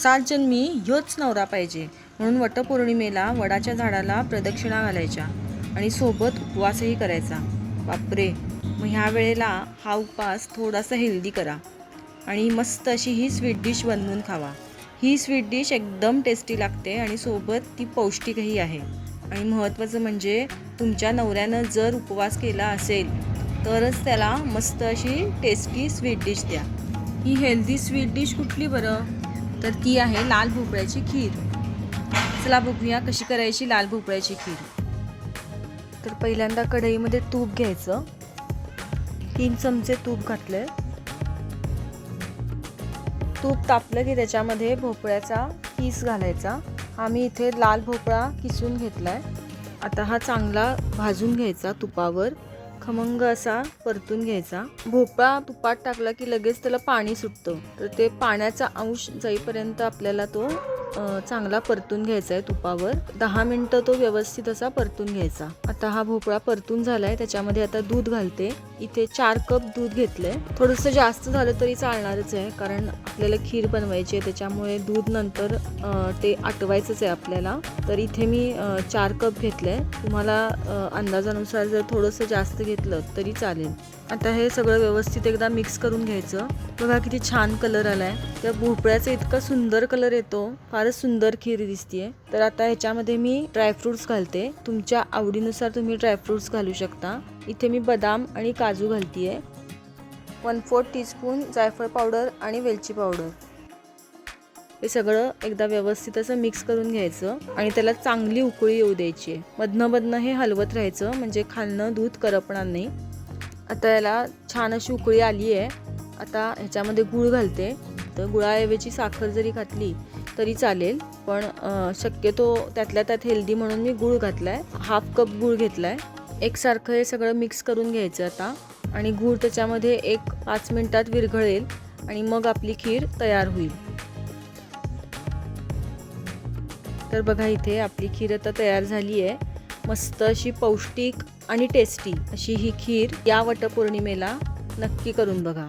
सात जन्मी ह्योच नवरा पाहिजे म्हणून वटपौर्णिमेला वडाच्या झाडाला प्रदक्षिणा घालायच्या आणि सोबत उपवासही करायचा. बापरे, मग ह्या वेळेला हा उपवास थोडासा हेल्दी करा आणि मस्त अशी ही स्वीट डिश बनवून खावा. ही स्वीट डिश एकदम टेस्टी लागते आणि सोबत ती पौष्टिकही आहे. आणि महत्त्वाचं म्हणजे तुमच्या नवऱ्यानं जर उपवास केला असेल तरच त्याला मस्त अशी टेस्टी स्वीट डिश द्या. ही हेल्दी स्वीट डिश कुठली बरं? तर ती आहे लाल भोपळ्याची खीर. चला बघूया कशी करायची लाल भोपळ्याची खीर. तर पहिल्यांदा कढईमध्ये तूप घ्यायचं. 3 चमचे तूप घातले. तूप तापलं की त्याच्यामध्ये भोपळ्याचा किस घालायचा. आम्ही इथे लाल भोपळा किसून घेतलाय. आता हा चांगला भाजून घ्यायचा तुपावर, खमंग असा परतून घ्यायचा. भोपळा तुपात टाकला की लगेच त्याला पाणी सुटतं, तर ते पाण्याचा अंश जाईपर्यंत आपल्याला तो चांगला परतून घ्यायचा आहे तुपावर. 10 मिनिटं तो व्यवस्थित असा परतून घ्यायचा. आता हा भोपळा परतून झालाय. त्याच्यामध्ये आता दूध घालते. इथे 4 कप दूध घेतलंय. थोडंसं जास्त झालं तरी चालणारच आहे, कारण आपल्याला खीर बनवायची आहे, त्याच्यामुळे दूध नंतर ते आटवायचंच आहे आपल्याला. तर इथे मी 4 कप घेतलंय. तुम्हाला अंदाजानुसार जर थोडंसं जास्त घेतलं तरी चालेल. आता हे सगळं व्यवस्थित एकदा मिक्स करून घ्यायचं. बघा किती छान कलर आलाय. त्या भोपळ्याचा इतका सुंदर कलर येतो, फारच सुंदर खीर दिसतीये. तर आता ह्याच्यामध्ये मी ड्रायफ्रुट्स घालते. तुमच्या आवडीनुसार तुम्ही ड्रायफ्रुट्स घालू शकता. इथे मी बदाम आणि काजू घालतीये. 1/4 टीस्पून जायफळ पावडर आणि वेलची पावडर. हे सगळं एकदा व्यवस्थित असं मिक्स करून घ्यायचं आणि त्याला चांगली उकळी येऊ द्यायची आहे. मधनं हे हलवत राहायचं, म्हणजे खालनं दूध करपणार नाही. आता याला छान अशी उकळी आली आहे. आता ह्याच्यामध्ये गूळ घालते. तर गुळाऐवजी साखर जरी घातली तरी चालेल, पण शक्यतो त्यातल्या त्यात हेल्दी म्हणून मी गूळ घातलाय. 1/2 कप गूळ घेतलाय. एकसारखं हे सगळं मिक्स करून घ्यायचं आता. आणि गूळ त्याच्यामध्ये 5 मिनिटात विरघळेल आणि मग आपली खीर तयार होईल. तर बघा इथे आपली खीर आता तयार झाली आहे. मस्त अशी पौष्टिक आणि टेस्टी अशी ही खीर या वटपौर्णिमेला नक्की करून बघा.